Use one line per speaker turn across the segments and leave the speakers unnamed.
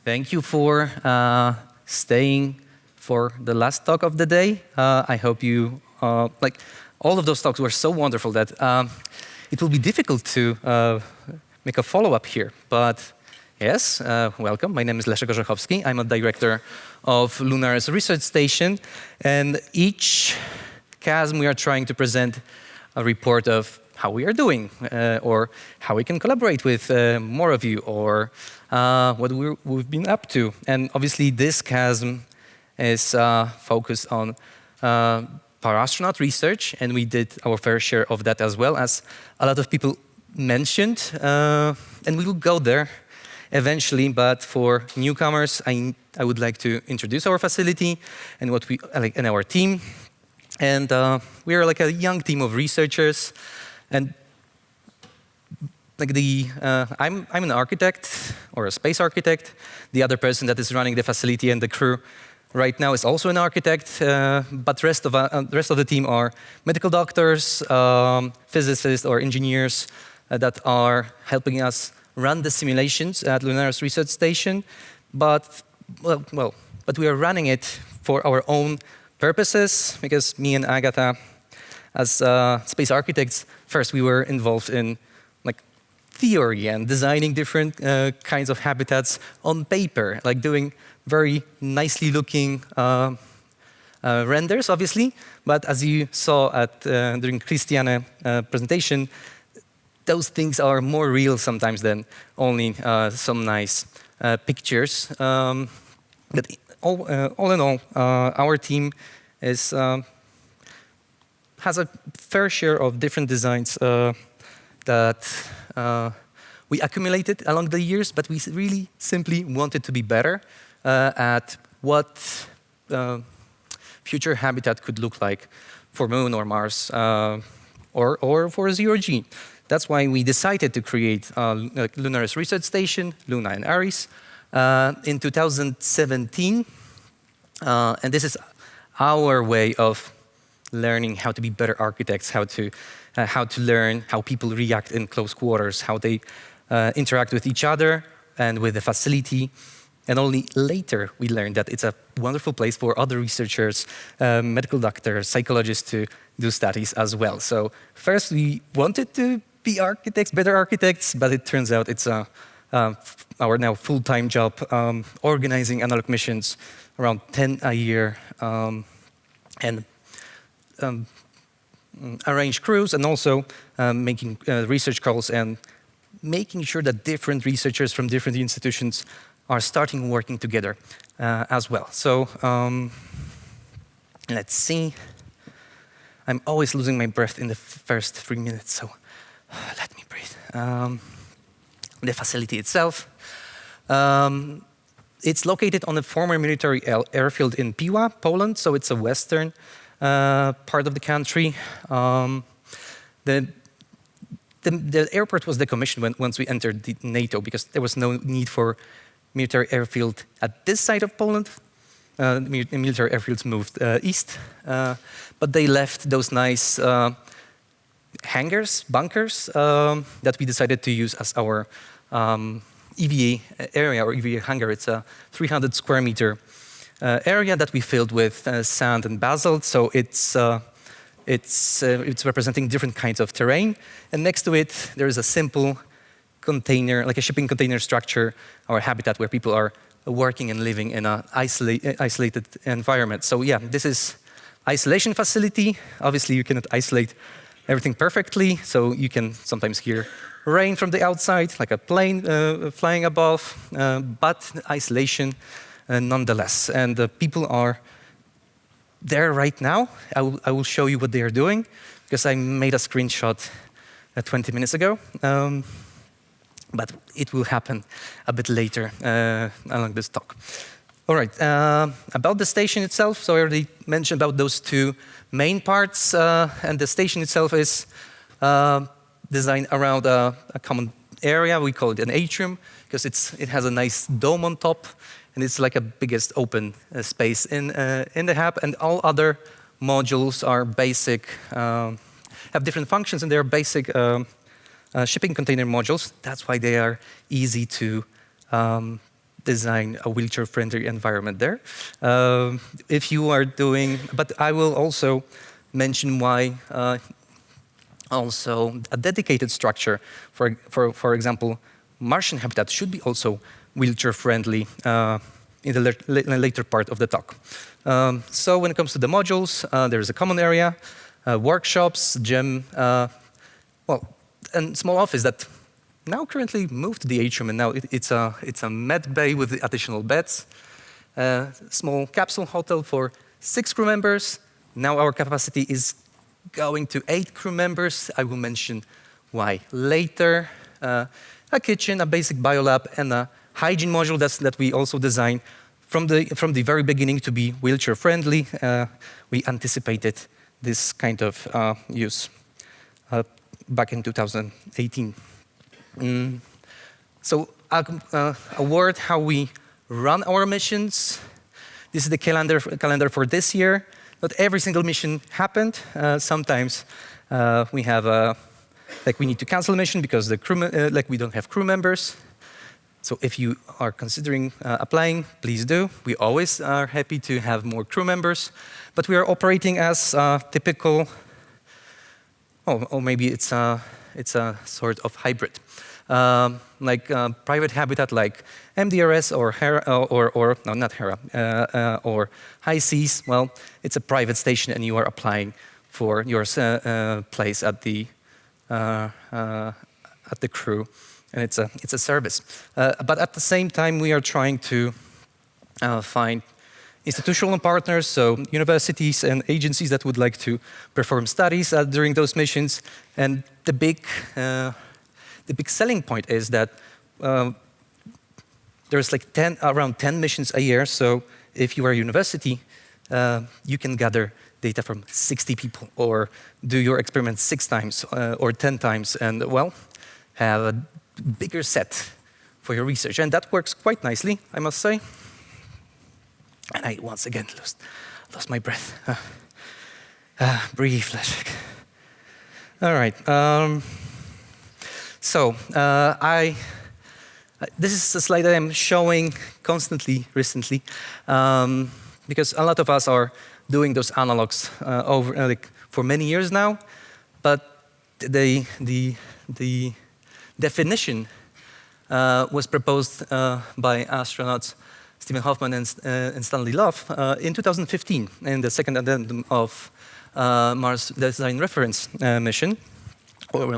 Thank you for staying for the last talk of the day. I hope you, like, all of those talks were so wonderful that it will be difficult to make a follow-up here. But yes, welcome. My name is Leszek Orzechowski. I'm a director of LunAres Research Station. And each CHASM, we are trying to present a report of how we are doing, or how we can collaborate with more of you, or what we've been up to. And obviously, this CHASM is focused on parastronaut research, and we did our fair share of that as well, as a lot of people mentioned. And we will go there eventually, but for newcomers, I would like to introduce our facility and what we like, and our team. And we are like a young team of researchers. And like I'm an architect or a space architect. The other person that is running the facility and the crew right now is also an architect. But the rest of the team are medical doctors, physicists, or engineers that are helping us run the simulations at LunAres Research Station. But we are running it for our own purposes, because me and Agatha, as space architects, first we were involved in like theory and designing different kinds of habitats on paper, like doing very nicely looking renders, obviously. But as you saw at during Christiane presentation, those things are more real sometimes than only some nice pictures. But all in all, our team is has a fair share of different designs that we accumulated along the years, but we really simply wanted to be better at what future habitat could look like for Moon or Mars, or for zero-G. That's why we decided to create LunAres Research Station, Luna and Ares, in 2017. And this is our way of learning how to be better architects, how to learn how people react in close quarters, how they interact with each other and with the facility. And only later we learned that it's a wonderful place for other researchers, medical doctors, psychologists to do studies as well. So first we wanted to be architects, better architects, but it turns out it's our now full-time job, organizing Analogue missions, around 10 a year, and arrange crews, and also making research calls and making sure that different researchers from different institutions are starting working together as well. So let's see. I'm always losing my breath in the first 3 minutes, so let me breathe. The facility itself. It's located on a former military airfield in Piła, Poland, so it's a western part of the country. The airport was decommissioned once we entered NATO, because there was no need for military airfield at this side of Poland. Military airfields moved east, but they left those nice hangars, bunkers, that we decided to use as our EVA area, or EVA hangar. It's a 300 square meter area that we filled with sand and basalt. So it's representing different kinds of terrain. And next to it, there is a simple container, like a shipping container structure, or habitat where people are working and living in an isolated environment. So yeah, this is isolation facility. Obviously, you cannot isolate everything perfectly, so you can sometimes hear rain from the outside, like a plane flying above, but isolation nonetheless. And the people are there right now. I will show you what they are doing, because I made a screenshot 20 minutes ago. But it will happen a bit later along this talk. All right, about the station itself, so I already mentioned about those two main parts, and the station itself is designed around a common area. We call it an atrium, because it has a nice dome on top, and it's like a biggest open space in the hub, and all other modules are basic, have different functions, and they're basic shipping container modules. That's why they are easy to design a wheelchair-friendly environment there. If you are doing, but I will also mention why also a dedicated structure, for example, Martian habitat should be also wheelchair-friendly in the later part of the talk. So when it comes to the modules, there is a common area, workshops, gym, well, and small office that now currently moved to the atrium, and now it's a med bay with additional beds. Small capsule hotel for 6 crew members. Now our capacity is going to 8 crew members. I will mention why later. A kitchen, a basic biolab, and a hygiene module that we also designed from the very beginning to be wheelchair friendly. We anticipated this kind of use back in 2018. So a word how we run our missions. This is the calendar for this year. Not every single mission happened. Sometimes we have we need to cancel a mission because the crew we don't have crew members. So if you are considering applying, please do. We always are happy to have more crew members, but we are operating as typical. Or maybe it's a sort of hybrid, private habitat like MDRS or HERA, or no, not HERA, or high seas. Well, it's a private station, and you are applying for your place at the crew, and it's a service. But at the same time, we are trying to find institutional partners, so universities and agencies that would like to perform studies during those missions. And the big selling point is that there's like around 10 missions a year. So if you are a university, you can gather data from 60 people, or do your experiments 6 times or 10 times, and well, have a bigger set for your research. And that works quite nicely, I must say. And I once again lost my breath. Breathe, Leszek. All right. This is a slide that I'm showing constantly recently, because a lot of us are doing those analogs for many years now, but the definition was proposed by astronauts Stephen Hoffman and Stanley Love in 2015 in the second addendum of Mars Design Reference mission, or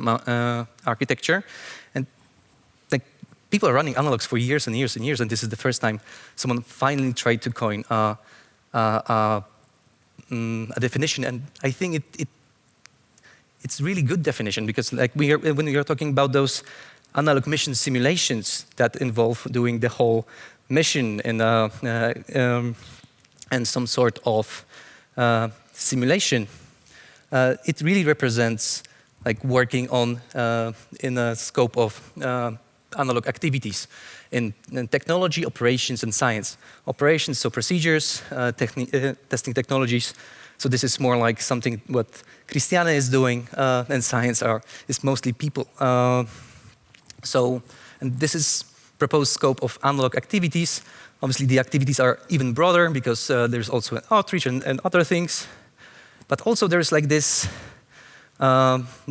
architecture. And people are running analogs for years and years and years, and this is the first time someone finally tried to coin a definition. And I think it's really good definition, because when we are talking about those analog mission simulations that involve doing the whole mission and some sort of simulation, it really represents working on in a scope of analog activities in technology, operations, and science. Operations, so procedures, testing technologies. So this is more like something what Christiane is doing, and science is mostly people. And this is proposed scope of analog activities. Obviously, the activities are even broader, because there's also an outreach and other things. But also there's this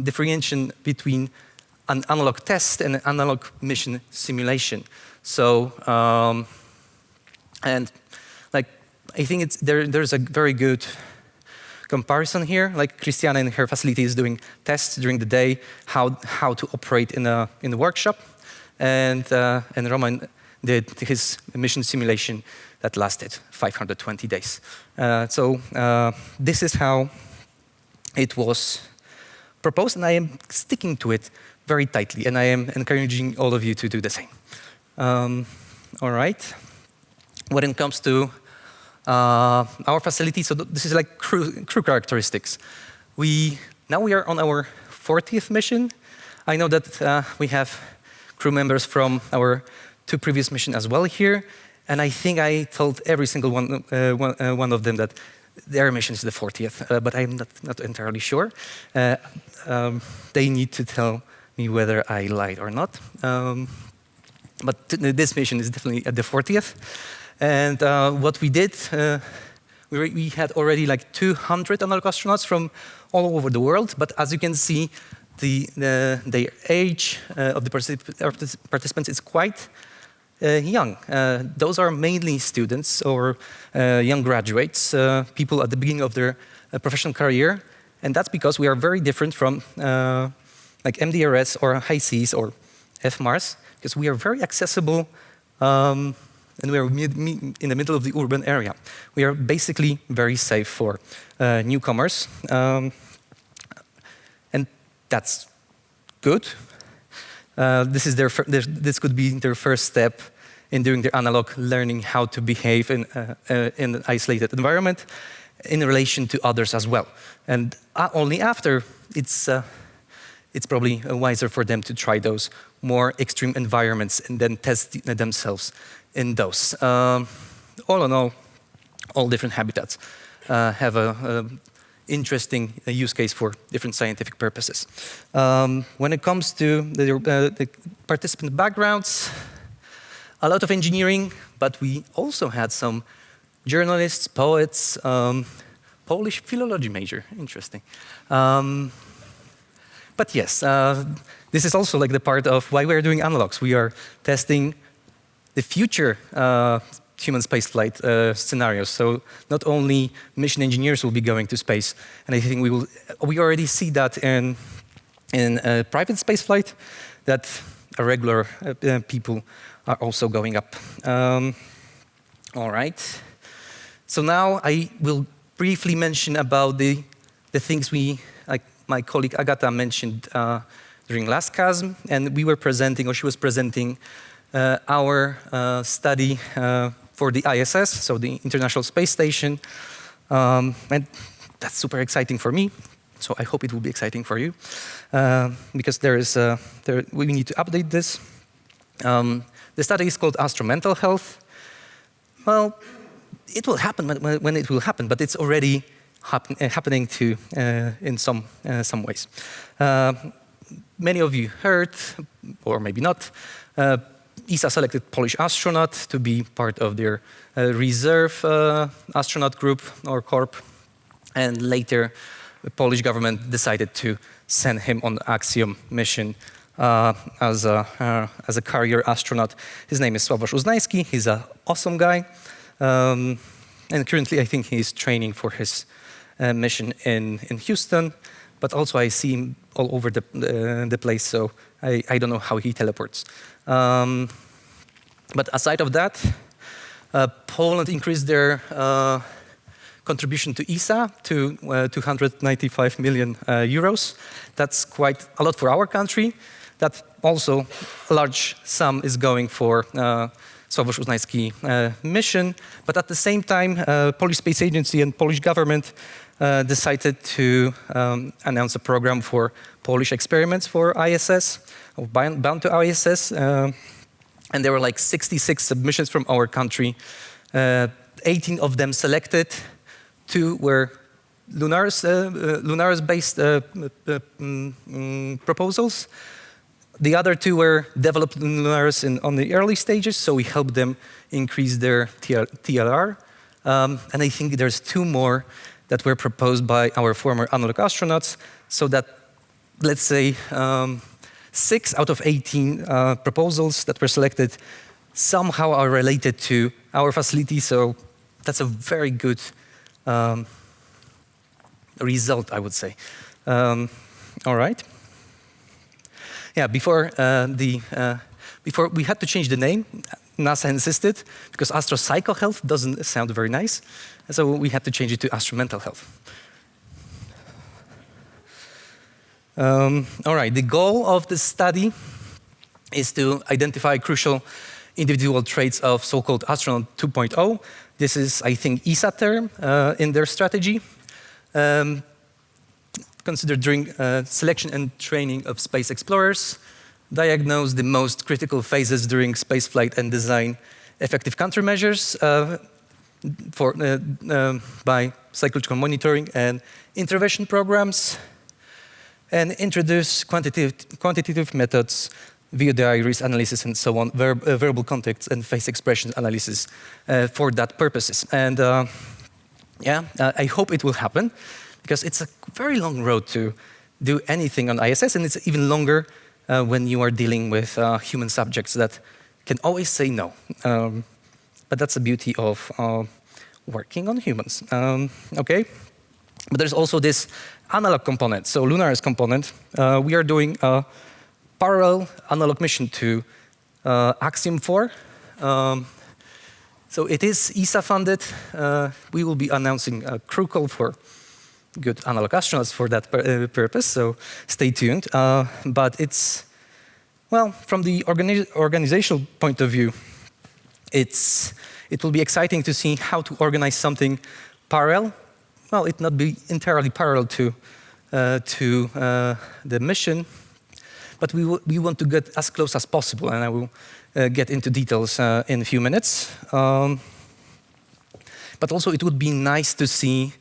differentiation between an analog test and an analog mission simulation. So, and I think there's a very good comparison here. Christiane in her facility is doing tests during the day, how to operate in the workshop, and Roman did his mission simulation that lasted 520 days. So this is how it was proposed, and I am sticking to it very tightly, and I am encouraging all of you to do the same. All right. When it comes to our facility, so this is crew characteristics. Now we are on our 40th mission. I know that we have crew members from our 2 previous missions as well here, and I think I told every single one of them that their mission is the 40th, but I'm not entirely sure. They need to tell me whether I lied or not. but this mission is definitely at the 40th. And what we did, we had already like 200 Analogue astronauts from all over the world. But as you can see, the age of the participants is quite young. Those are mainly students or young graduates, people at the beginning of their professional career. And that's because we are very different from like MDRS or HI-SEAS or FMARS, because we are very accessible and we are in the middle of the urban area. We are basically very safe for newcomers. And that's good. This could be their first step in doing their analog, learning how to behave in an isolated environment in relation to others as well. And only after, it's probably wiser for them to try those more extreme environments and then test themselves in those. All in all different habitats have an interesting use case for different scientific purposes. When it comes to the participant backgrounds, a lot of engineering, but we also had some journalists, poets, Polish philology major, interesting. But yes, this is also like the part of why we're doing analogs. We are testing the future human spaceflight scenarios. So not only mission engineers will be going to space, and I think we already see that in private spaceflight, that regular people are also going up. All right. So now I will briefly mention about the things like my colleague Agata mentioned during last CHASM, and we were presenting, or she was presenting, our study for the ISS, so the International Space Station, and that's super exciting for me. So I hope it will be exciting for you, because we need to update this. The study is called Astromental Health. Well, it will happen when it will happen, but it's already happening in some ways. Many of you heard, or maybe not, ESA selected Polish astronaut to be part of their reserve astronaut group or corp, and later the Polish government decided to send him on the Axiom mission as a carrier astronaut. His name is Sławosz Uznański. He's an awesome guy. And currently, I think he's training for his mission in Houston. But also, I see him all over the place, so I don't know how he teleports. But aside of that, Poland increased their contribution to ESA to 295 million euros. That's quite a lot for our country. That also a large sum is going for Sławosz Uznański mission. But at the same time, Polish Space Agency and Polish government decided to announce a program for Polish experiments for ISS, bound to ISS. And there were like 66 submissions from our country, 18 of them selected. 2 were LunAres-based proposals. The other 2 were developed in LunAres on the early stages, so we helped them increase their TLR. And I think there's 2 more that were proposed by our former Analogue astronauts, so that, let's say, 6 out of 18 proposals that were selected somehow are related to our facility, so that's a very good result, I would say. All right. Yeah, before we had to change the name, NASA insisted, because astropsychohealth doesn't sound very nice, so we had to change it to Astromental Health. All right, the goal of this study is to identify crucial individual traits of so-called astronaut 2.0. This is, I think, ESA term in their strategy. Considered during selection and training of space explorers, diagnose the most critical phases during spaceflight and design effective countermeasures by psychological monitoring and intervention programs, and introduce quantitative methods video diaries analysis and so on, verbal context and face expression analysis for that purposes. And yeah, I hope it will happen, because it's a very long road to do anything on ISS, and it's even longer when you are dealing with human subjects that can always say no. But that's the beauty of working on humans. Okay, but there's also this analog component. So LunAres component, we are doing a parallel analog mission to Axiom 4. So it is ESA funded. We will be announcing a crew call for good analog astronauts for that purpose, so stay tuned. But it's, well, from the organizational point of view, it will be exciting to see how to organize something parallel. Well, it not be entirely parallel to the mission, but we want to get as close as possible, and I will get into details in a few minutes. But also, it would be nice to see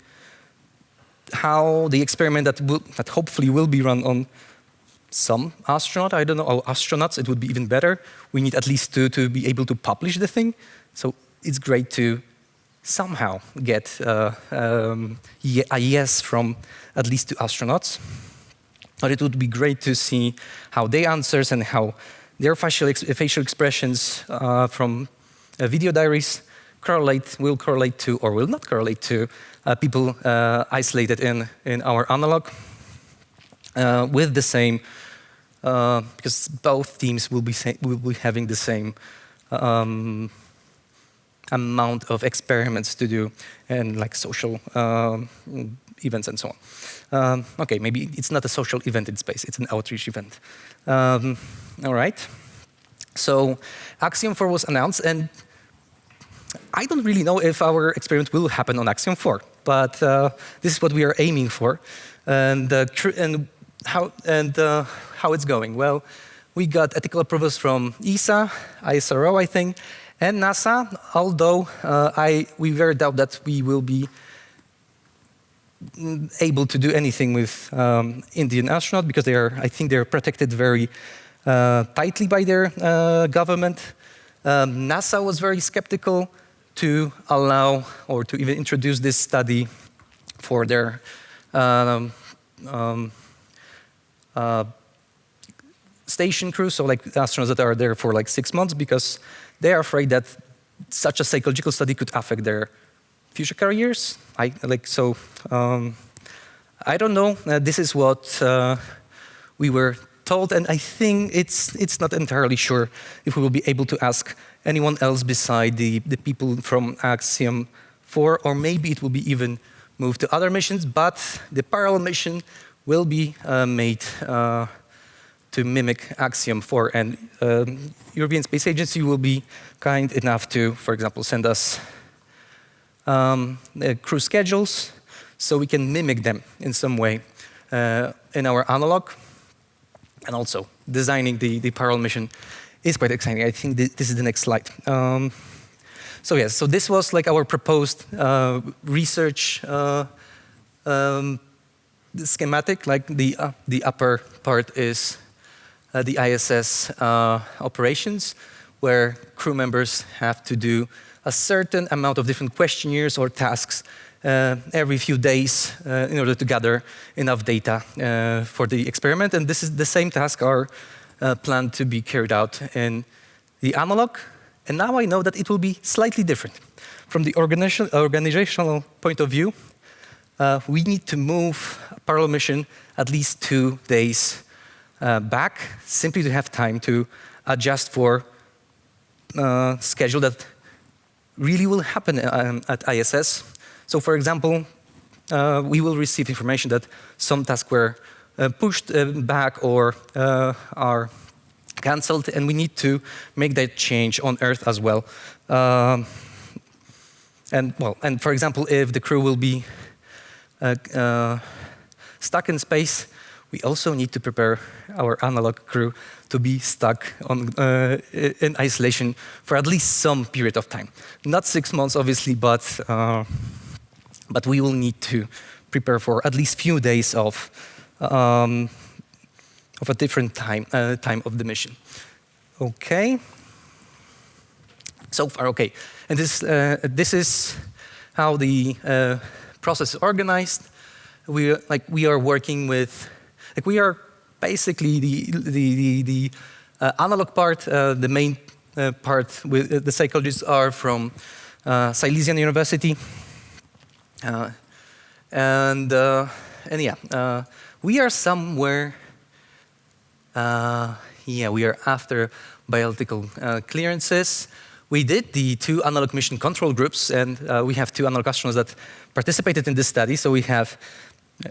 how the experiment that hopefully will be run on some astronaut, I don't know, or astronauts, it would be even better. We need at least to be able to publish the thing. So it's great to somehow get a yes from at least 2 astronauts. But it would be great to see how they answer and how their facial expressions from video diaries will correlate to, or will not correlate to, people isolated in our analog with the same, because both teams will be having the same amount of experiments to do, and like social events and so on. Okay, maybe it's not a social event in space, it's an outreach event. All right, so Axiom 4 was announced, and I don't really know if our experiment will happen on Axiom 4, but this is what we are aiming for. And how it's going. Well, we got ethical approvals from ESA, ISRO, I think, and NASA, although we very doubt that we will be able to do anything with Indian astronauts, because I think they're protected very tightly by their government. NASA was very skeptical to allow or to even introduce this study for their station crew, so like astronauts that are there for like 6 months, because they are afraid that such a psychological study could affect their future careers. I don't know. This is what we were told, and I think it's not entirely sure if we will be able to ask anyone else beside the people from Axiom 4, or maybe it will be even moved to other missions, but the parallel mission will be made to mimic Axiom 4, and European Space Agency will be kind enough to, for example, send us crew schedules so we can mimic them in some way in our analog. And also, designing the parallel mission is quite exciting. I think this is the next slide. So yes, so this was like our proposed research schematic. Like the upper part is the ISS operations, where crew members have to do a certain amount of different questionnaires or tasks every few days in order to gather enough data for the experiment. And this is the same task are planned to be carried out in the analog. And now I know that it will be slightly different. From the organizational point of view, we need to move a parallel mission at least 2 days back, simply to have time to adjust for schedule that really will happen at ISS. So for example, we will receive information that some tasks were pushed back or are canceled, and we need to make that change on Earth as well. And for example, if the crew will be stuck in space, we also need to prepare our analog crew to be stuck in isolation for at least some period of time. Not 6 months, obviously, but we will need to prepare for at least few days of of a different time of the mission. Okay. So far, okay. And this is how the process is organized. We are working with, we are basically the analog part, the main part with the psychologists are from Silesian University, and yeah, we are somewhere. Yeah, we are after biological clearances. We did the 2 analog mission control groups, and we have 2 analog astronauts that participated in this study. So we have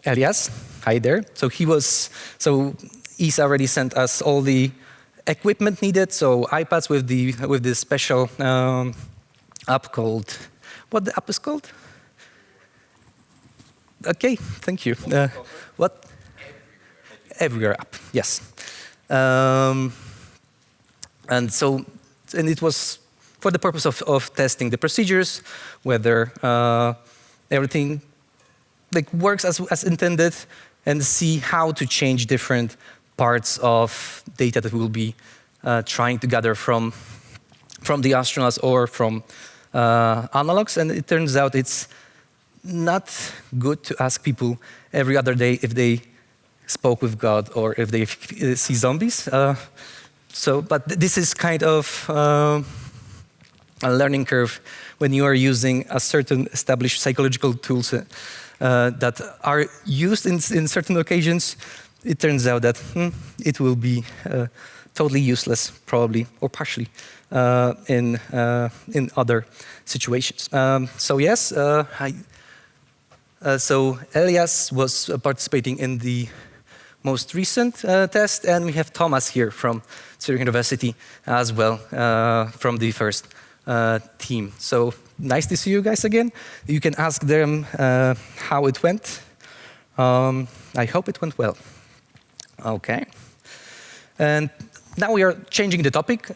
Elias, hi there. So ESA already sent us all the equipment needed. So iPads with the special app called, what the app is called? Okay, thank you. What? Everywhere app, yes. And it was for the purpose of testing the procedures, whether everything works as intended, and see how to change different parts of data that we will be trying to gather from the astronauts or from analogs. And it turns out it's not good to ask people every other day if they spoke with God or if they see zombies. But this is kind of a learning curve when you are using a certain established psychological tools that are used in certain occasions. It turns out that it will be totally useless, probably, or partially, in other situations. So yes, so Elias was participating in the most recent test, and we have Thomas here from Zurich University as well, from the first team. So nice to see you guys again. You can ask them how it went. I hope it went well. Okay. And now we are changing the topic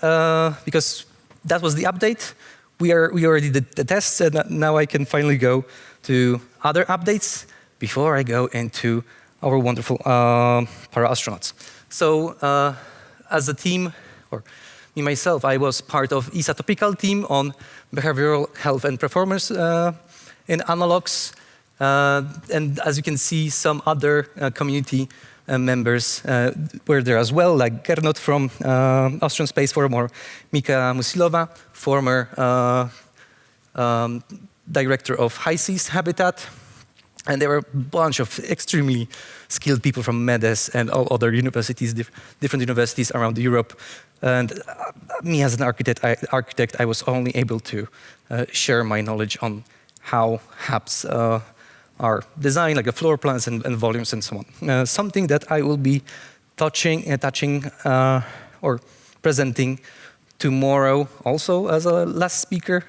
because that was the update. We already did the tests, and now I can finally go to other updates before I go into our wonderful para-astronauts. So as a team, or me myself, I was part of ESA topical team on behavioral health and performance in analogs. And as you can see, some other community members were there as well, like Gernot from Austrian Space Forum, or Mika Musilova, former director of High Seas Habitat. And there were a bunch of extremely skilled people from MEDES and all other universities, different universities around Europe. And me as an architect, I was only able to share my knowledge on how HABs are designed, like the floor plans and volumes and so on. Something that I will be touching or presenting tomorrow also as a last speaker.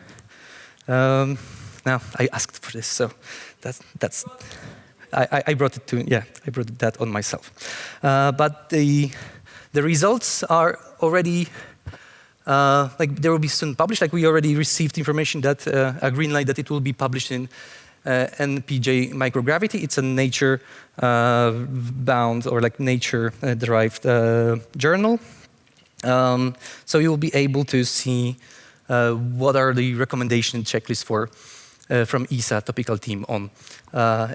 Now, I asked for this, so I brought it I brought that on myself. But the results are already, they will be soon published. Like, we already received information that a green light that it will be published in NPJ Microgravity. It's a nature bound or nature derived journal. So you will be able to see what are the recommendation checklists for from ESA topical team on,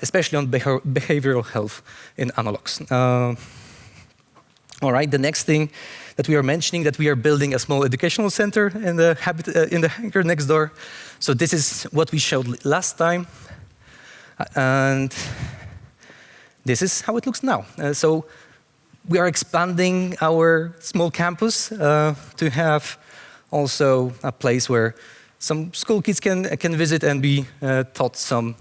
especially on behavioral health in analogs. All right, the next thing that we are mentioning, that we are building a small educational center in the hangar next door. So this is what we showed last time, and this is how it looks now. So we are expanding our small campus to have also a place where some school kids can visit and be taught some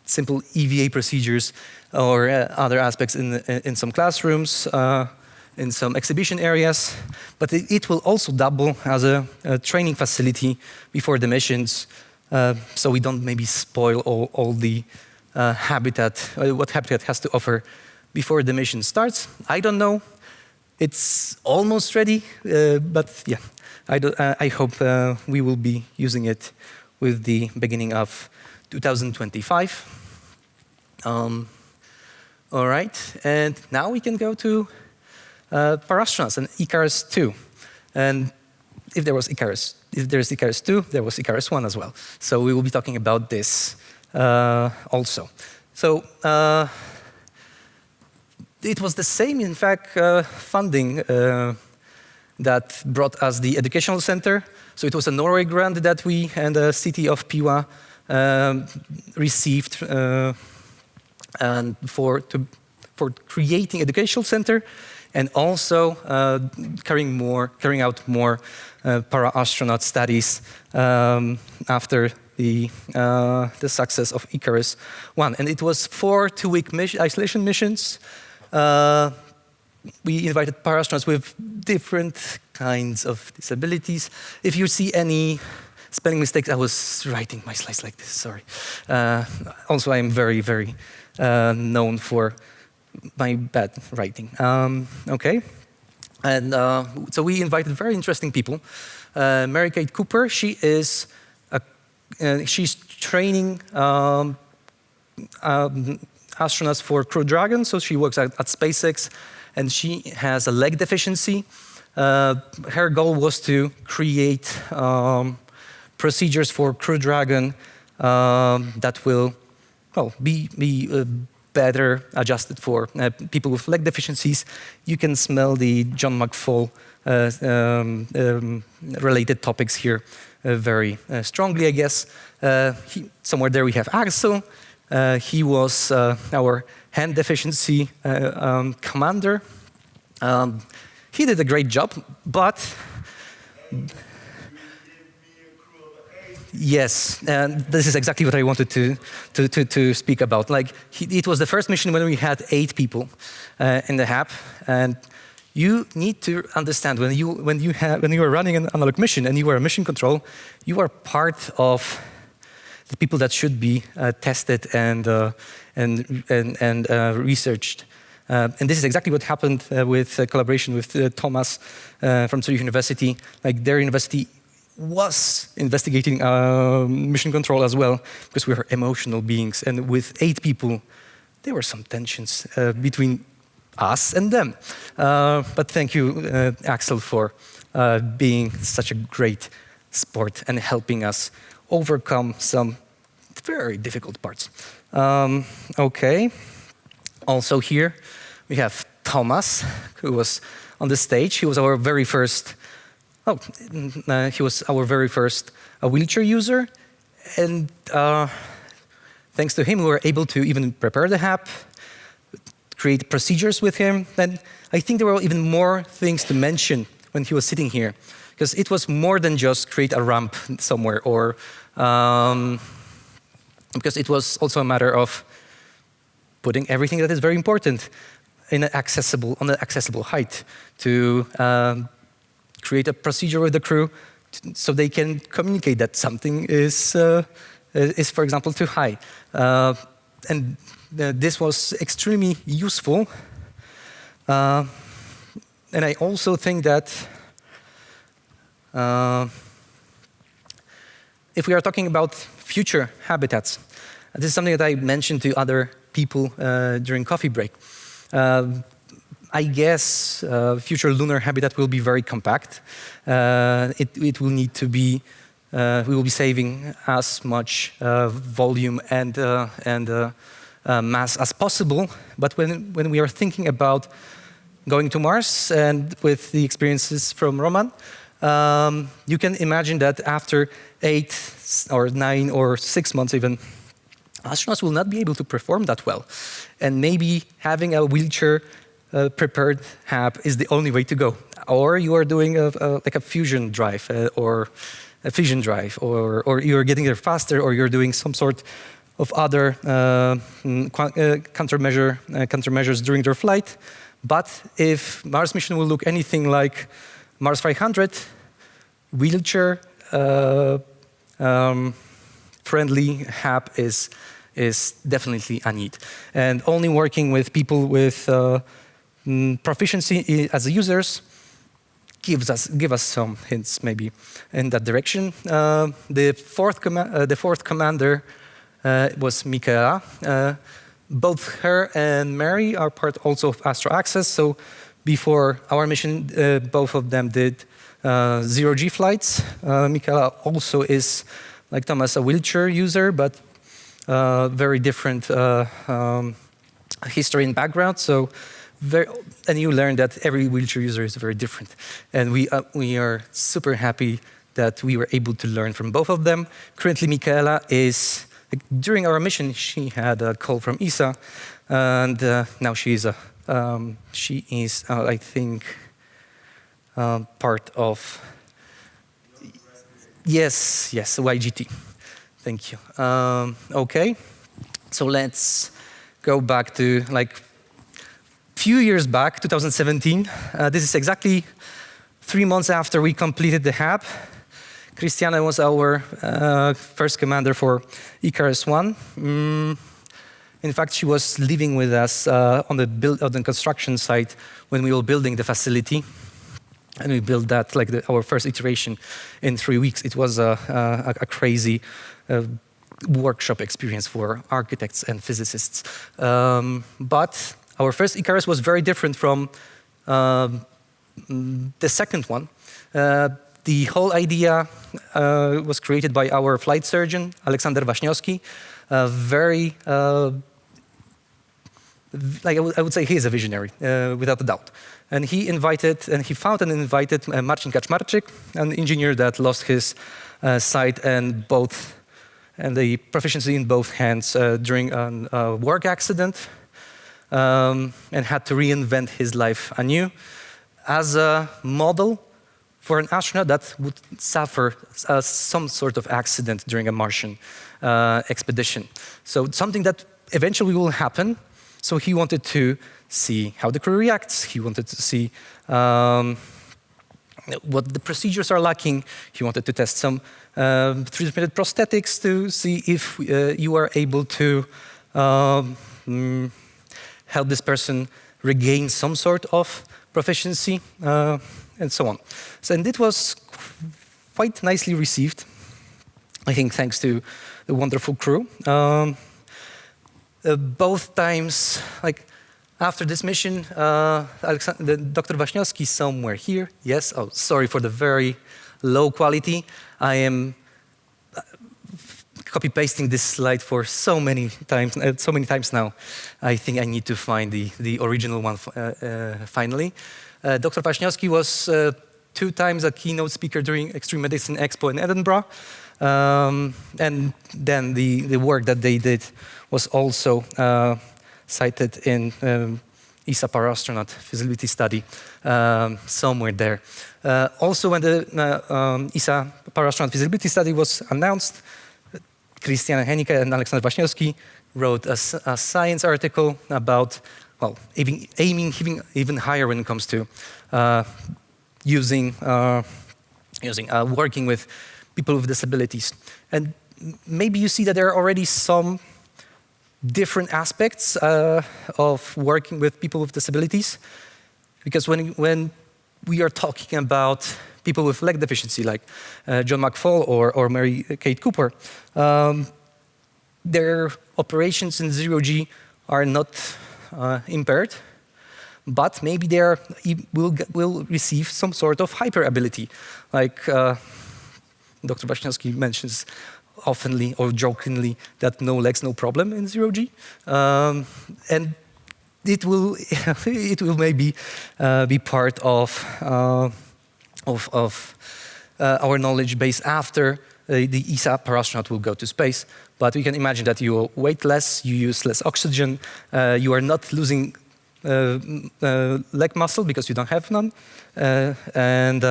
simple EVA procedures or other aspects in some classrooms, in some exhibition areas. But it will also double as a training facility before the missions, so we don't maybe spoil all the habitat, what Habitat has to offer before the mission starts. I don't know. It's almost ready, but yeah. I hope we will be using it with the beginning of 2025. All right, and now we can go to parastronauts and Icarus 2. And if there's Icarus 2, there was Icarus 1 as well. So we will be talking about this also. So it was the same, in fact, funding that brought us the educational center. So it was a Norway grant that we and the city of Piła received and for creating educational center, and also carrying out more para-astronaut studies after the success of Icarus 1. And it was 4 two-week isolation missions. We invited para-astronauts with different kinds of disabilities. If you see any spelling mistakes, I was writing my slides like this, sorry. Also, I'm very, very known for my bad writing. Okay. And so we invited very interesting people. Mary Kate Cooper, she's training astronauts for Crew Dragon, so she works at SpaceX, and she has a leg deficiency. Her goal was to create procedures for Crew Dragon that will, well, be better adjusted for people with leg deficiencies. You can smell the John McFall related topics here very strongly, I guess. Somewhere there we have Axel. He was our hand deficiency commander. He did a great job, but yes, and this is exactly what I wanted to speak about. Like, it was the first mission when we had 8 people in the HAB, and you need to understand when you are running an Analogue mission and you are a mission control, you are part of the people that should be tested and researched. And this is exactly what happened with collaboration with Thomas from Zurich University. Like, their university was investigating mission control as well, because we are emotional beings. And with 8 people, there were some tensions between us and them. But thank you, Axel, for being such a great sport and helping us overcome some very difficult parts. Okay. Also here, we have Thomas, who was on the stage. He was our very first wheelchair user, and thanks to him, we were able to even prepare the HAB, create procedures with him. And I think there were even more things to mention when he was sitting here, because it was more than just create a ramp somewhere, or because it was also a matter of putting everything that is very important on an accessible height, to create a procedure with the crew so they can communicate that something is, for example, too high. And this was extremely useful. And I also think that if we are talking about future habitats, this is something that I mentioned to other people during coffee break. I guess future lunar habitat will be very compact. It will need to be, we will be saving as much volume and mass as possible. But when we are thinking about going to Mars, and with the experiences from Roman, you can imagine that after 8 or 9 or 6 months even, astronauts will not be able to perform that well. And maybe having a wheelchair prepared HAB is the only way to go. Or you are doing like a fusion drive or a fission drive, or you're getting there faster, or you're doing some sort of other countermeasures during their flight. But if Mars mission will look anything like Mars 500, wheelchair friendly HAB is definitely a need. And only working with people with proficiency as users give us some hints maybe in that direction. The fourth commander was Michaela, both her and Mary are part also of Astro Access. So before our mission, both of them did zero-G flights. Michaela also is, like Thomas, a wheelchair user, but very different history and background. So, and you learn that every wheelchair user is very different. And we are super happy that we were able to learn from both of them. Currently, Michaela is, during our mission, she had a call from ESA, and now she is, I think, part of, yes, YGT. Thank you. Okay, so let's go back to like few years back, 2017. This is exactly 3 months after we completed the HAB. Christiana was our first commander for Icarus 1. In fact, she was living with us on the construction site when we were building the facility. And we built that, like our first iteration, in 3 weeks. It was a crazy workshop experience for architects and physicists. But our first Icarus was very different from the second one. The whole idea was created by our flight surgeon, Aleksander Waśniowski. Very, like I would say, he is a visionary, without a doubt. And he found and invited Marcin Kaczmarczyk, an engineer that lost his sight and the proficiency in both hands during a work accident, and had to reinvent his life anew as a model for an astronaut that would suffer some sort of accident during a Martian expedition. So something that eventually will happen. So he wanted to see how the crew reacts. He wanted to see what the procedures are lacking. He wanted to test some 3D-printed prosthetics to see if you are able to help this person regain some sort of proficiency, and so on. So, and it was quite nicely received, I think, thanks to the wonderful crew. Both times, like after this mission, Dr. Waśniowski somewhere here. Yes, oh, sorry for the very low quality. I am copy-pasting this slide for so many times now. I think I need to find the original one finally. Dr. Waśniowski was 2 times a keynote speaker during Extreme Medicine Expo in Edinburgh. And then the work that they did was also cited in ESA parastronaut feasibility study somewhere there. Also, when the ESA parastronaut feasibility study was announced, Christiana Hennicke and Aleksander Waśniowski wrote a science article about, well, aiming even higher when it comes to working with people with disabilities. And maybe you see that there are already some different aspects of working with people with disabilities. Because when we are talking about people with leg deficiency, like John McFall or Mary Kate Cooper, their operations in zero-G are not impaired, but maybe they will receive some sort of hyper ability, like Dr. Waśniowski mentions oftenly or jokingly that no legs, no problem in zero-G, and it will maybe be part of our knowledge base after the ESA parastronaut will go to space. But we can imagine that you weight less, you use less oxygen, you are not losing leg muscle because you don't have none, and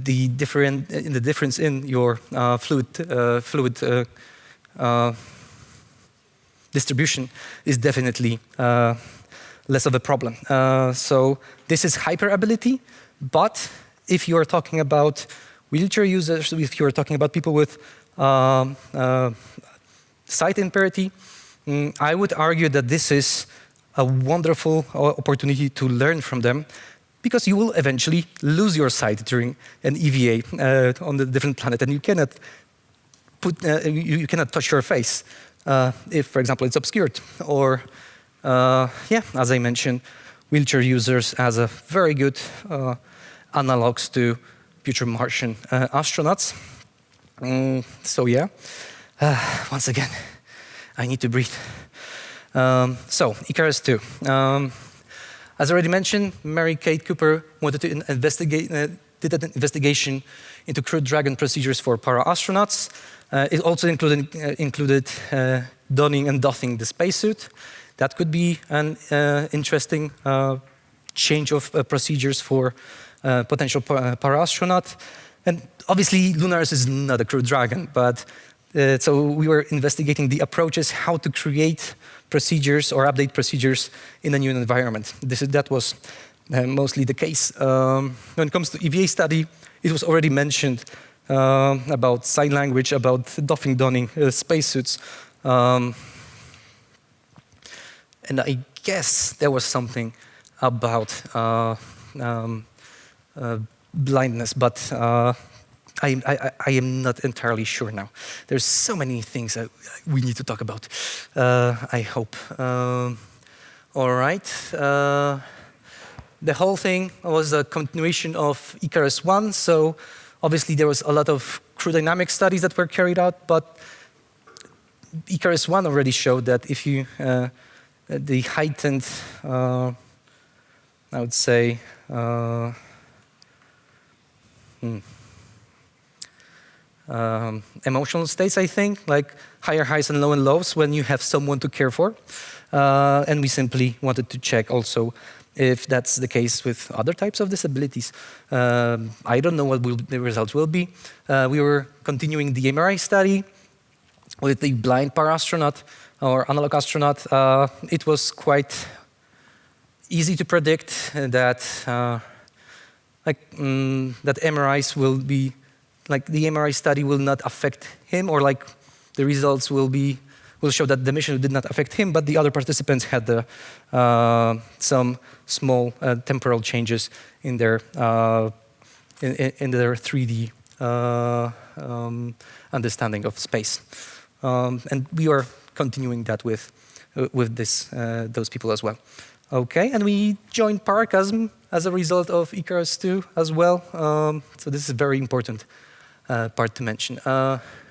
the difference in your fluid distribution is definitely less of a problem. So this is hyperability, but if you are talking about wheelchair users, if you are talking about people with sight impairity, I would argue that this is a wonderful opportunity to learn from them, because you will eventually lose your sight during an EVA on a different planet, and you cannot touch your face if, for example, it's obscured. Or, yeah, as I mentioned, wheelchair users as a very good analogs to future Martian astronauts. So yeah, once again, I need to breathe. So Icarus 2. As already mentioned, Mary Kate Cooper wanted to investigate, did an investigation into Crew Dragon procedures for para-astronauts. It also included donning and doffing the spacesuit. That could be an interesting change of procedures for potential para-astronaut. And obviously, LunAres is not a Crew Dragon, but so we were investigating the approaches, how to create procedures or update procedures in a new environment. That was mostly the case. When it comes to EVA study, it was already mentioned about sign language, about doffing, donning spacesuits. And I guess there was something about blindness, but I am not entirely sure now. There's so many things that we need to talk about, I hope. All right. The whole thing was a continuation of Icarus 1, so obviously there was a lot of crew dynamic studies that were carried out, but Icarus 1 already showed that if you, the heightened, I would say, emotional states, I think, like higher highs and lows when you have someone to care for. And we simply wanted to check also if that's the case with other types of disabilities. I don't know what the results will be. We were continuing the MRI study with the blind para-astronaut or analog astronaut. It was quite easy to predict that that MRIs will be, like the MRI study will not affect him, or like the results will show that the mission did not affect him, but the other participants had some small temporal changes in their 3D understanding of space, and we are continuing that with those people as well. Okay, and we joined CHASM as a result of Icarus 2 as well. So this is a very important part to mention.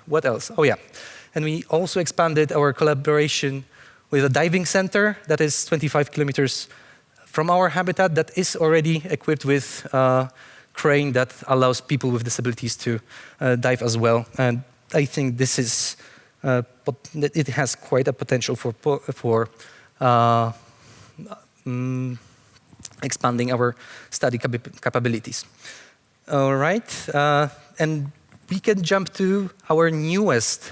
What else? Oh yeah, and we also expanded our collaboration with a diving center that is 25 kilometers from our habitat that is already equipped with a crane that allows people with disabilities to dive as well. And I think this is, it has quite a potential for expanding our study capabilities. All right, and we can jump to our newest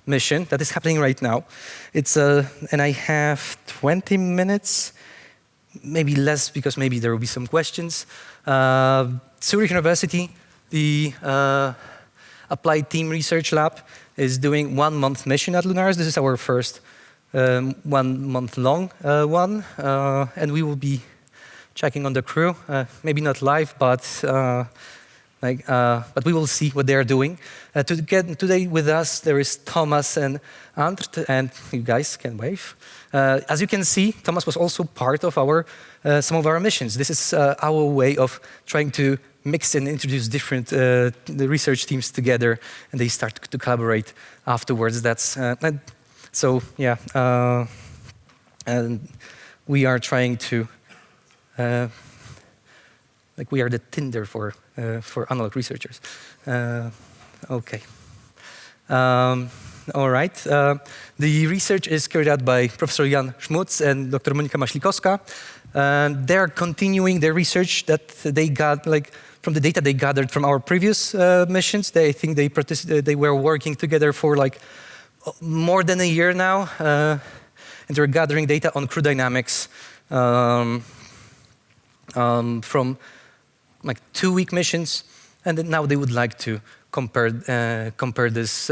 mission that is happening right now. It's and I have 20 minutes, maybe less because maybe there will be some questions. Zurich University, the Applied Team Research Lab, is doing 1 month mission at LunAres. This is our first 1 month long one, and we will be checking on the crew. Maybe not live, but but we will see what they are doing. Today with us, there is Thomas and Andrt, and you guys can wave. As you can see, Thomas was also part of some of our missions. This is our way of trying to mix and introduce different the research teams together, and they start to collaborate afterwards. That's so yeah, and we are trying to like we are the Tinder for analog researchers. Okay. All right. The research is carried out by Professor Jan Schmutz and Dr. Monika Maślikowska. They are continuing their research that they got, like from the data they gathered from our previous missions. I think they were working together for like more than a year now, and they're gathering data on crew dynamics from like 2-week missions, and then now they would like to compare this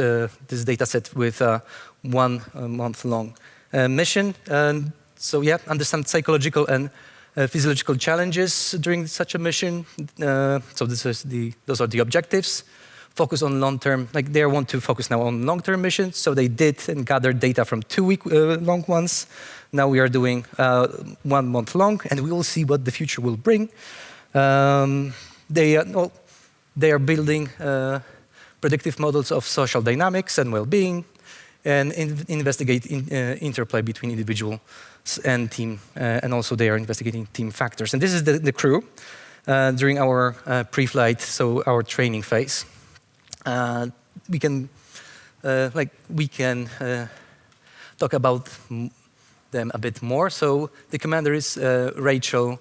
data set with a 1 month long mission. And so yeah, understand psychological and physiological challenges during such a mission. So those are the objectives focus on long-term, like they want to focus now on long-term missions. So they did and gathered data from 2-week long ones. Now we are doing 1 month long, and we will see what the future will bring. They are building predictive models of social dynamics and well-being, and investigate interplay between individuals and team, and also they are investigating team factors. And this is the crew during our pre-flight, so our training phase. We can talk about them a bit more. So the commander is Rachel,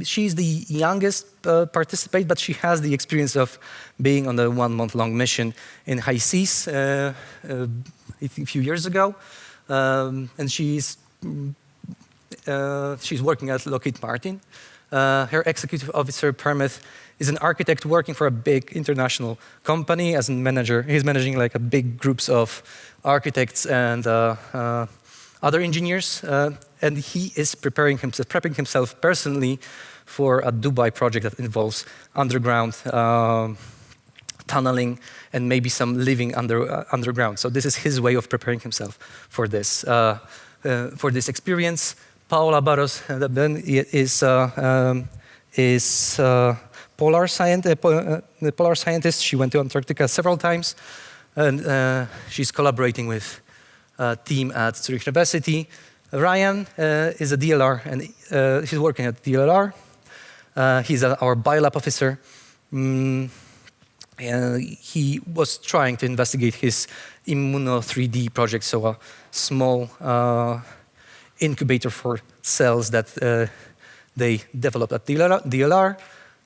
she's the youngest participant, but she has the experience of being on the 1 month long mission in high seas a few years ago, and she's working at Lockheed Martin. Her executive officer, Permith, is an architect working for a big international company as a manager. He's managing like a big groups of architects and other engineers, and he is prepping himself personally for a Dubai project that involves underground tunneling and maybe some living underground. So this is his way of preparing himself for this experience. Paola Barros is polar scientist. She went to Antarctica several times, and she's collaborating with a team at Zurich University. Ryan is a DLR, and he's working at DLR. He's our biolab officer. He was trying to investigate his Immuno 3D project, so a small incubator for cells that they developed at DLR.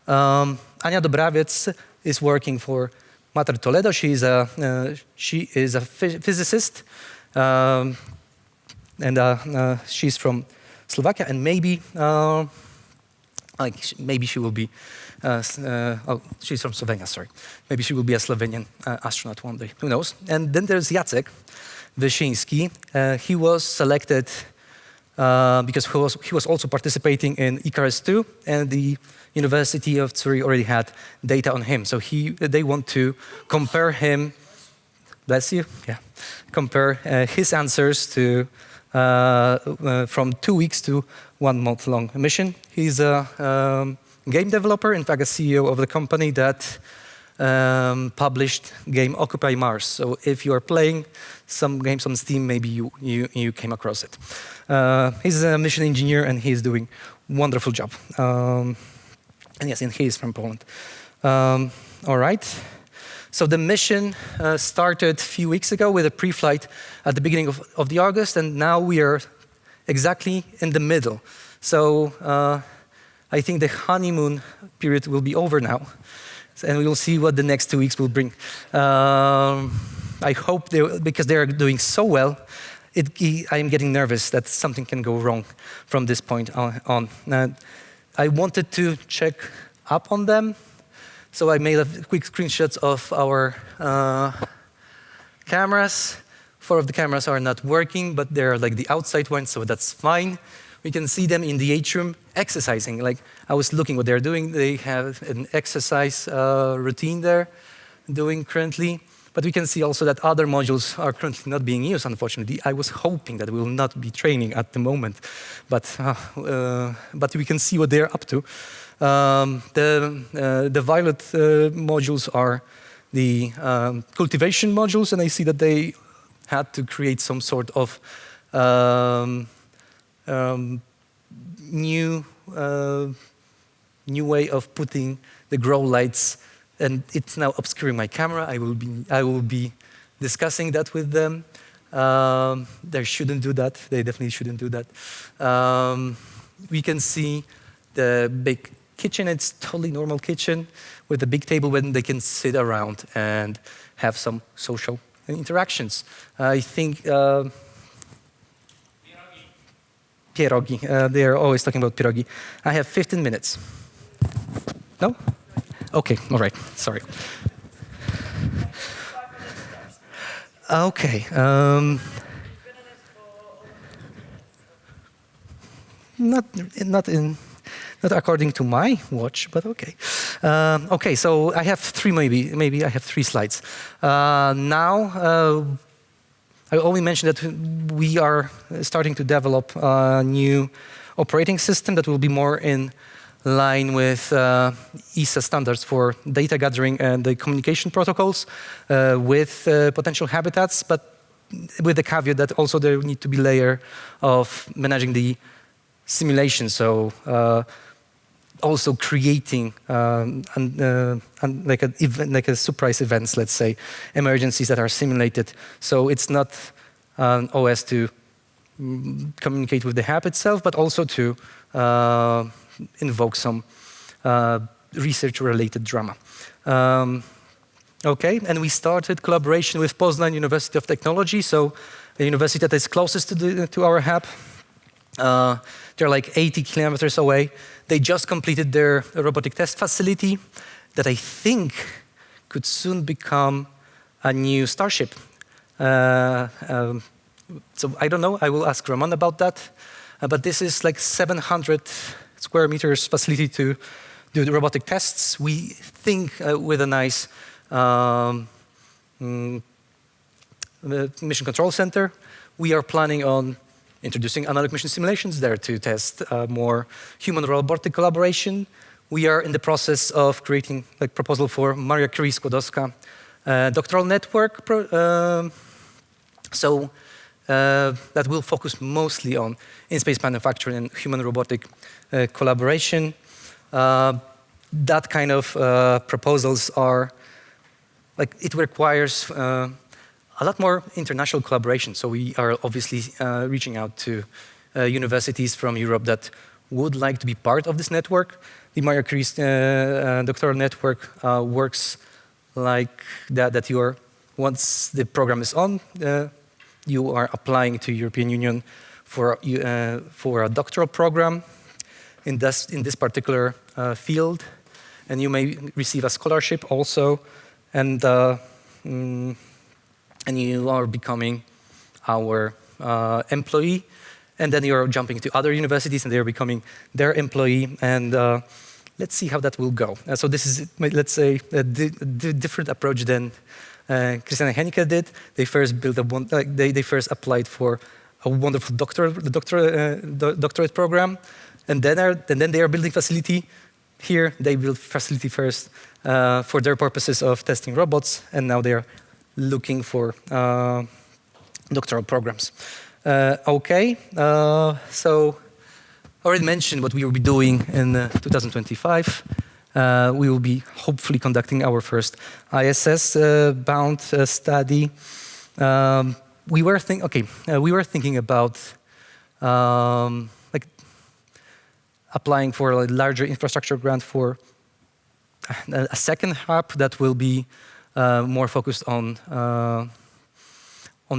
Ania Dobrawiec is working for Mater Toledo. She is a physicist, and she's from Slovakia, and maybe she will be. She's from Slovenia. Sorry, maybe she will be a Slovenian astronaut one day. Who knows? And then there's Jacek Wyszyński. He was selected because he was also participating in Icarus 2, and the University of Zurich already had data on him. So they want to compare him. Bless you. Yeah, compare his answers to from 2 weeks to 1 month long mission. He's a game developer, in fact, a CEO of the company that published game Occupy Mars. So if you are playing some games on Steam, maybe you came across it. He's a mission engineer, and he's doing wonderful job. And yes, and he is from Poland. All right. So the mission started a few weeks ago with a pre-flight at the beginning of the August, and now we are exactly in the middle. So I think the honeymoon period will be over now, and we will see what the next 2 weeks will bring. I hope because they are doing so well, I am getting nervous that something can go wrong from this point on. I wanted to check up on them, so I made a quick screenshots of our cameras. 4 of the cameras are not working, but they're like the outside ones, so that's fine. We can see them in the atrium exercising. Like I was looking what they're doing. They have an exercise routine there doing currently. But we can see also that other modules are currently not being used, unfortunately. I was hoping that we will not be training at the moment, but we can see what they're up to. The violet modules are the cultivation modules, and I see that they had to create some sort of new way of putting the grow lights, and it's now obscuring my camera. I will be discussing that with them. They shouldn't do that. They definitely shouldn't do that. We can see the big kitchen. It's totally normal kitchen with a big table when they can sit around and have some social interactions. I think pierogi. They are always talking about pierogi. I have 15 minutes. No? Okay, all right, sorry. Okay. Not according to my watch, but okay. Okay, so I have maybe I have 3 slides. Now, I only mentioned that we are starting to develop a new operating system that will be more in line with ESA standards for data gathering and the communication protocols with potential habitats, but with the caveat that also there need to be layer of managing the simulation. So also creating like a surprise events, let's say, emergencies that are simulated. So it's not an OS to communicate with the hab itself, but also to invoke some research-related drama. Okay, and we started collaboration with Poznań University of Technology, so a university that is closest to our hub. They're like 80 kilometers away. They just completed their robotic test facility that I think could soon become a new Starship. So I don't know, I will ask Roman about that. But this is like 700 square meters facility to do the robotic tests. We think with a nice mission control center. We are planning on introducing Analogue mission simulations there to test more human-robotic collaboration. We are in the process of creating a proposal for Maria Curie Skłodowska doctoral network. So that will focus mostly on in-space manufacturing and human-robotic collaboration. That kind of proposals are, like, it requires a lot more international collaboration. So we are obviously reaching out to universities from Europe that would like to be part of this network. The Maria Curie doctoral network works like that you are, once the program is on, you are applying to European Union for a doctoral program in this particular field, and you may receive a scholarship also, and you are becoming our employee, and then you are jumping to other universities, and they are becoming their employee, and let's see how that will go. So this is, let's say, a different approach than Christian and Henike did. They first built they first applied for a wonderful doctorate program, and then they are building facility. Here they build facility first for their purposes of testing robots, and now they are looking for doctoral programs. Okay, so I already mentioned what we will be doing in 2025. We will be hopefully conducting our first ISS-bound study. We were thinking about like applying for a larger infrastructure grant for a second hub that will be more focused on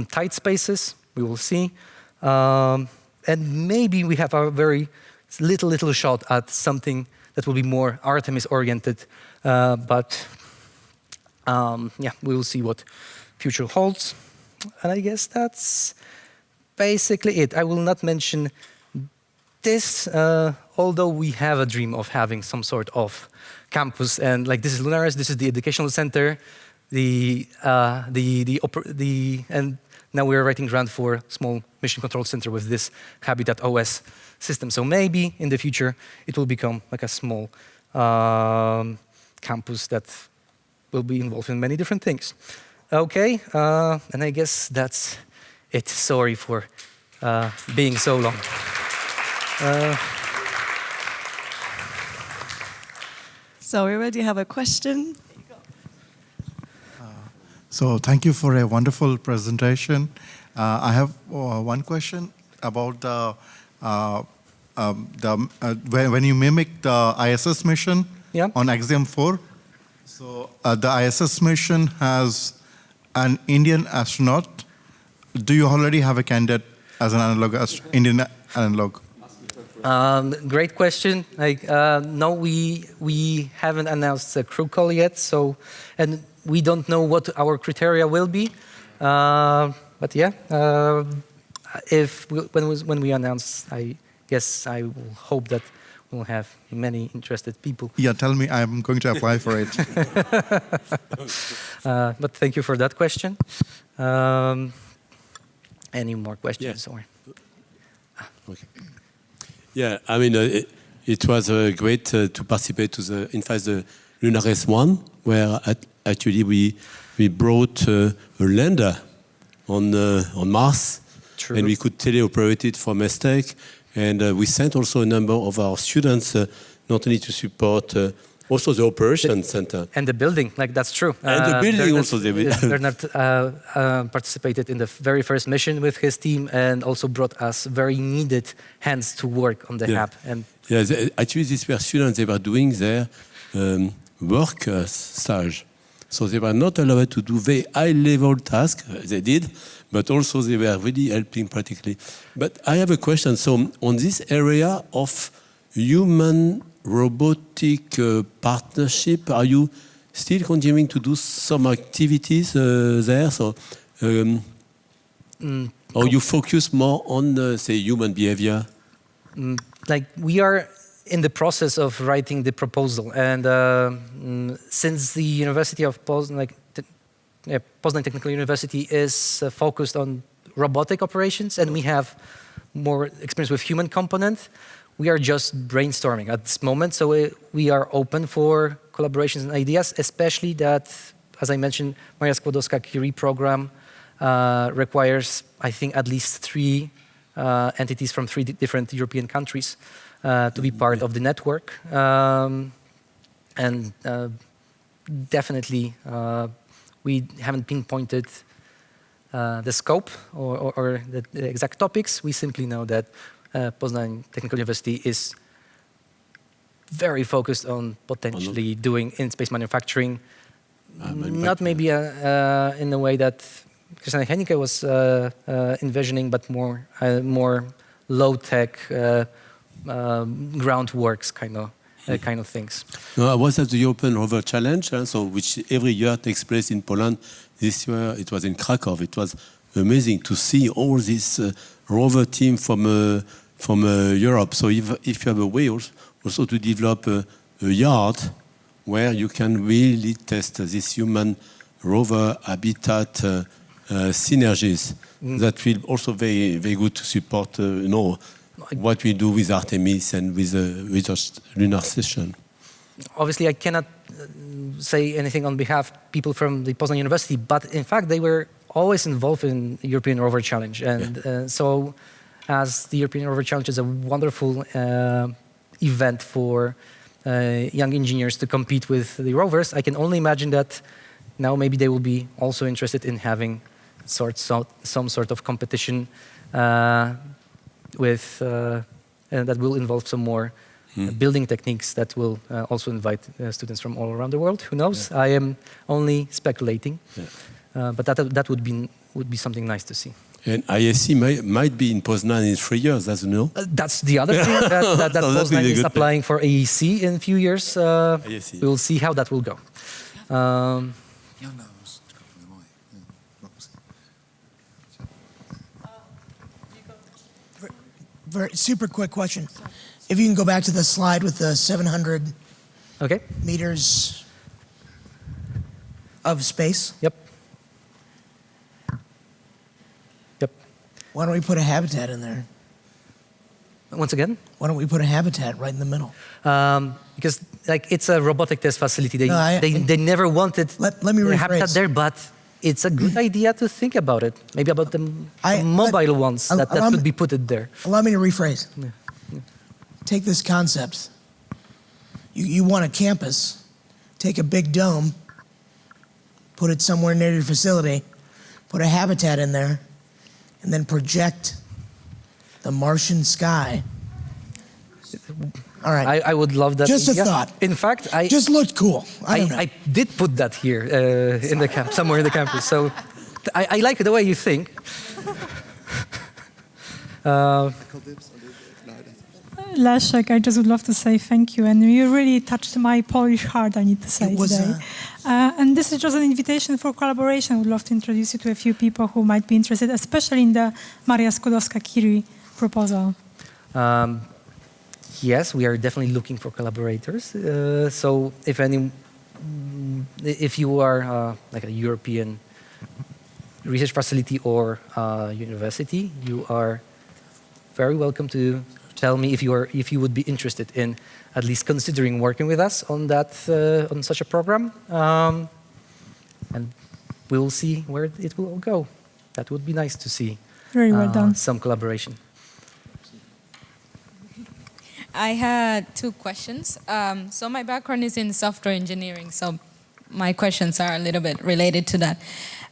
tight spaces. We will see, and maybe we have a very little shot at something that will be more Artemis-oriented, but yeah, we will see what future holds. And I guess that's basically it. I will not mention this, although we have a dream of having some sort of campus, and like this is LunAres, this is the educational center, and now we are writing grant for small mission control center with this Habitat OS system. So maybe in the future it will become like a small campus that will be involved in many different things. Okay, and I guess that's it. Sorry for being so long.
So we already have a question.
So thank you for a wonderful presentation. I have one question about when you mimic the ISS mission on Axiom 4. So the ISS mission has an Indian astronaut. Do you already have a candidate as an Indian analog?
Great question. No, we haven't announced a crew call yet. So, and we don't know what our criteria will be. But yeah, when we announce, yes, I will hope that we'll have many interested people.
Yeah, tell me, I'm going to apply for it.
But thank you for that question. Any more questions?
Yeah.
Or?
Okay. Yeah, I mean, it was great to participate to the LunAres 1, where actually we brought a lander on Mars,
True.
and we could teleoperate it from ESTEC. And we sent also a number of our students, not only to support also the operation center.
And the building, like that's true.
And the building
Bernard,
also.
Bernard participated in the very first mission with his team and also brought us very needed hands to work on the hub. And
actually, these were students, they were doing their work stage. So they were not allowed to do very high-level tasks. They did, but also they were really helping practically. But I have a question. So on this area of human-robotic partnership, are you still continuing to do some activities there? So, or you focus more on, say, human behavior?
Like we are in the process of writing the proposal, and since the University of Poznań, Poznań Technical University is focused on robotic operations, and we have more experience with human component, we are just brainstorming at this moment. So we are open for collaborations and ideas, especially that, as I mentioned, Maria Skłodowska-Curie program requires, I think, at least 3 entities from 3 different European countries to be part of the network. And definitely, we haven't pinpointed the scope or the exact topics. We simply know that Poznań Technical University is very focused on potentially doing in-space manufacturing, not maybe in a way that Christian Hennicke was envisioning, but more low-tech groundworks kind of things.
No, I was at the European Rover Challenge, which every year takes place in Poland. This year it was in Krakow. It was amazing to see all this rover team from Europe. So if you have a way also to develop a yard where you can really test this human rover habitat synergies, that will also very, very good to support what we do with Artemis and with the Research Lunar Station.
Obviously, I cannot say anything on behalf of people from the Poznań University, but in fact, they were always involved in the European Rover Challenge. And so as the European Rover Challenge is a wonderful event for young engineers to compete with the rovers, I can only imagine that now maybe they will be also interested in having some sort of competition with that will involve some more building techniques that will also invite students from all around the world. Who knows? Yeah. I am only speculating, but that would be something nice to see.
And ISC might be in Poznań in 3 years, as you know.
That's the other thing that Poznań is applying for AEC in a few years. We will see how that will go.
Super quick question. If you can go back to the slide with the 700 meters of space.
Yep.
Why don't we put a habitat in there?
Once again?
Why don't we put a habitat right in the middle?
Because it's a robotic test facility. They never wanted
let me rephrase.
habitat there, but it's a good idea to think about it. Maybe about the mobile ones that could be put in there.
Allow me to rephrase. Yeah. Take this concept. You want a campus, take a big dome, put it somewhere near your facility, put a habitat in there, and then project the Martian sky. All right.
I would love that.
Just a thought.
In fact,
just looked cool.
I did put that here in the camp, somewhere in the campus. So I like the way you think.
Leszek, I just would love to say thank you, and you really touched my Polish heart, I need to say today. And this is just an invitation for collaboration. I would love to introduce you to a few people who might be interested, especially in the Maria Skłodowska-Curie proposal.
Yes, we are definitely looking for collaborators. So if you are like a European research facility or university, you are very welcome to tell me if you would be interested in at least considering working with us on on such a program, and we will see where it will all go. That would be nice to see.
Very well done.
Some collaboration.
I had two questions. So my background is in software engineering, so my questions are a little bit related to that.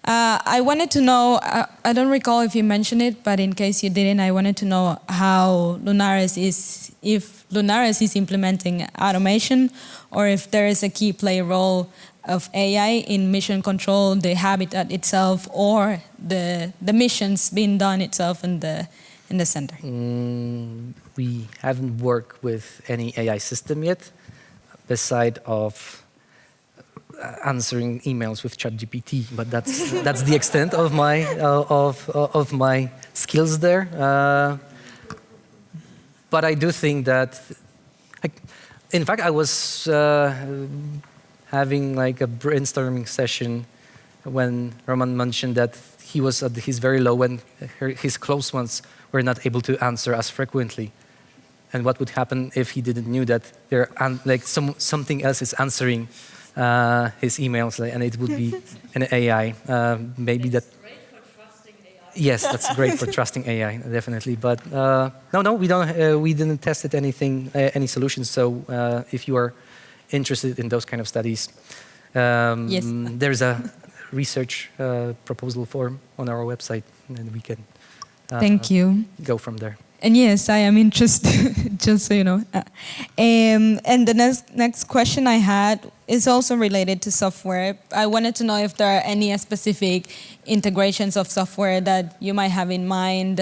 I wanted to know, I don't recall if you mentioned it, but in case you didn't, I wanted to know how if LunAres is implementing automation, or if there is a key play role of AI in mission control, the habitat itself, or the missions being done itself in the center.
We haven't worked with any AI system yet, beside of answering emails with ChatGPT, but that's the extent of my skills there. But I do think that, in fact, I was having like a brainstorming session when Roman mentioned that he was at his very low when his close ones were not able to answer as frequently. And what would happen if he didn't knew that something else is answering his emails, and it would be an AI. Maybe that. Great for trusting AI. Yes, that's great for trusting AI, definitely. But no, we don't. We didn't test it any solutions. So if you are interested in those kind of studies,
yes,
there's a research proposal form on our website, and we can.
Thank you.
Go from there.
And yes, I am interested, just so you know. And the next question I had is also related to software. I wanted to know if there are any specific integrations of software that you might have in mind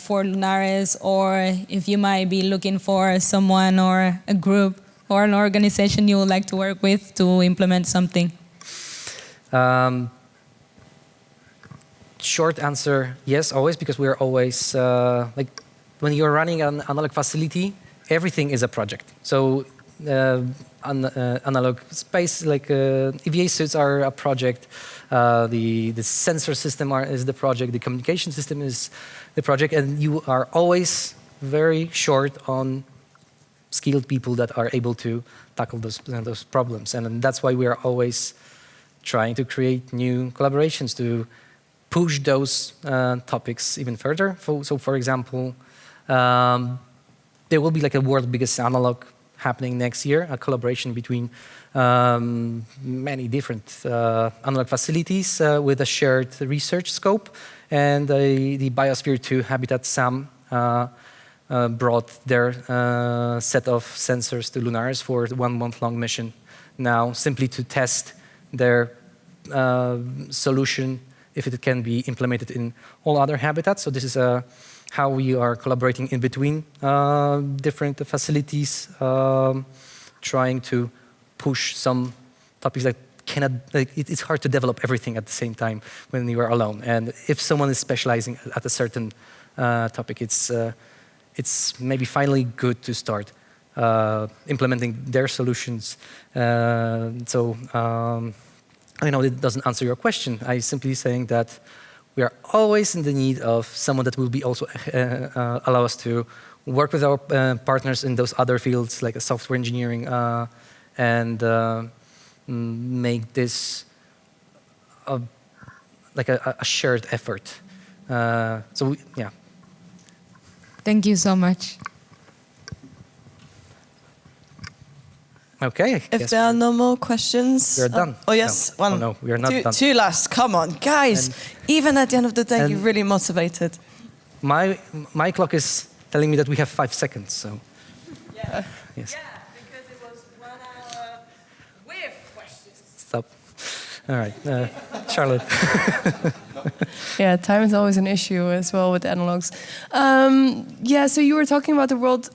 for LunAres, or if you might be looking for someone or a group or an organization you would like to work with to implement something.
Short answer, yes, always, because we are always when you're running an Analogue facility, everything is a project. So Analogue space, EVA suits are a project. The sensor system is the project. The communication system is the project. And you are always very short on skilled people that are able to tackle those problems. And that's why we are always trying to create new collaborations to push those topics even further. So for example, there will be like a world biggest Analogue happening next year, a collaboration between many different Analogue facilities with a shared research scope. And the Biosphere 2 Habitat SAM brought their set of sensors to LunAres for a 1 month-long mission now, simply to test their solution if it can be implemented in all other habitats. So this is how we are collaborating in between different facilities, trying to push some topics that cannot, it's hard to develop everything at the same time when you are alone. And if someone is specializing at a certain topic, it's maybe finally good to start implementing their solutions. I know it doesn't answer your question. I'm simply saying that we are always in the need of someone that will be also allow us to work with our partners in those other fields, like software engineering, and make this like a shared effort. Yeah.
Thank you so much.
Okay.
If there are no more questions,
we're done.
Oh yes,
no.
one.
Oh, no, we are not done.
Two last. Come on, guys. Even at the end of the day, you're really motivated.
My clock is telling me that we have 5 seconds. So.
Yeah.
Yes.
Yeah, because it was 1 hour with questions.
Stop. All right, Charlotte.
Yeah, time is always an issue as well with analogs. Yeah, so you were talking about the world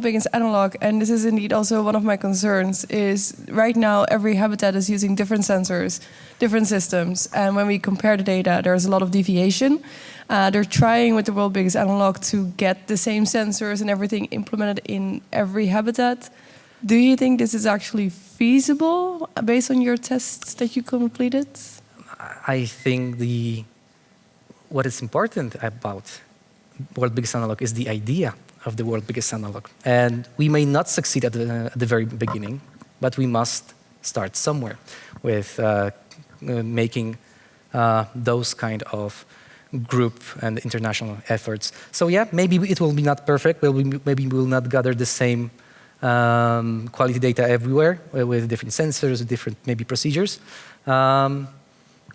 biggest analog, and this is indeed also one of my concerns. Is right now every habitat is using different sensors, different systems, and when we compare the data, there's a lot of deviation. They're trying with the world biggest analog to get the same sensors and everything implemented in every habitat. Do you think this is actually feasible based on your tests that you completed?
I think what is important about world biggest analog is the idea of the world biggest analog. And we may not succeed at the very beginning, but we must start somewhere with making those kind of group and international efforts. So yeah, maybe it will be not perfect. Maybe we will not gather the same quality data everywhere with different sensors, different maybe procedures.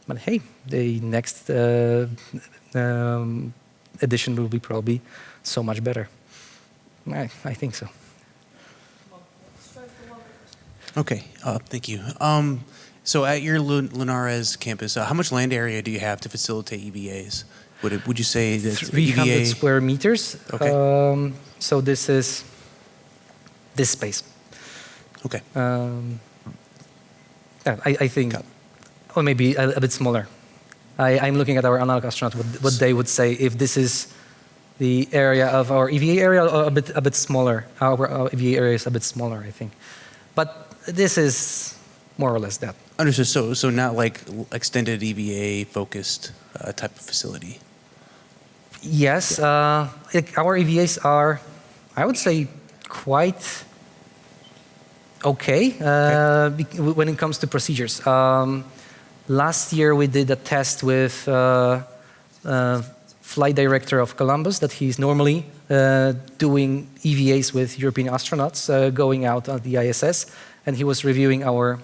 But hey, the next edition will be probably so much better. I think so.
Okay, thank you. So at your LunAres campus, how much land area do you have to facilitate EVAs? Would you say that
300
EVA...
square meters.
Okay.
So this is this space.
Okay.
I think, or maybe a bit smaller. I'm looking at our Analogue astronauts, what they would say if this is the area of our EVA area, or a bit smaller. Our EVA area is a bit smaller, I think. But this is more or less that.
Understood. So not like extended EVA focused type of facility.
Yes, our EVAs are, I would say, quite okay when it comes to procedures. Last year we did a test with flight director of Columbus that he's normally doing EVAs with European astronauts going out on the ISS, and he was reviewing our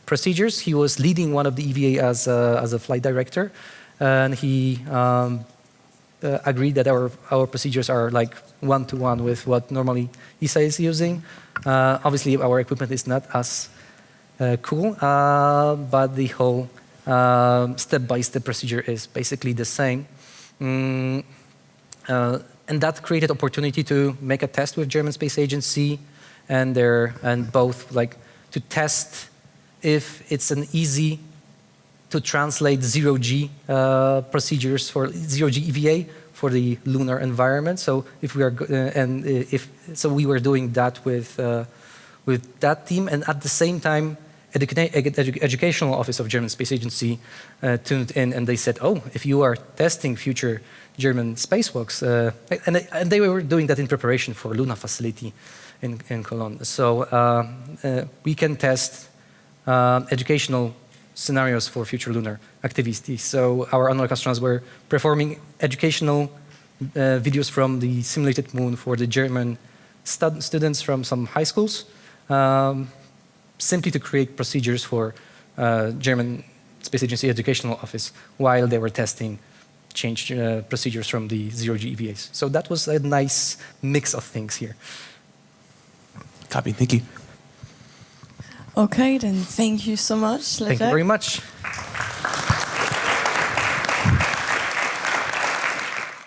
procedures. He was leading one of the EVA as a flight director, and he agreed that our procedures are like one-to-one with what normally ESA is using. Obviously, our equipment is not as cool, but the whole step-by-step procedure is basically the same. And that created opportunity to make a test with German Space Agency and both like to test if it's an easy to translate zero-G procedures for zero-G EVA for the lunar environment. So if we are so we were doing that with that team, and at the same time, educational office of German Space Agency tuned in, and they said, "Oh, if you are testing future German spacewalks," and they were doing that in preparation for Luna facility in Cologne. So we can test educational scenarios for future lunar activities. So our Analogue astronauts were performing educational videos from the simulated moon for the German students from some high schools, simply to create procedures for German Space Agency Educational Office while they were testing changed procedures from the zero-G EVAs. So that was a nice mix of things here.
Copy, thank you.
Okay, then thank you so much, Leszek.
Thank you very much.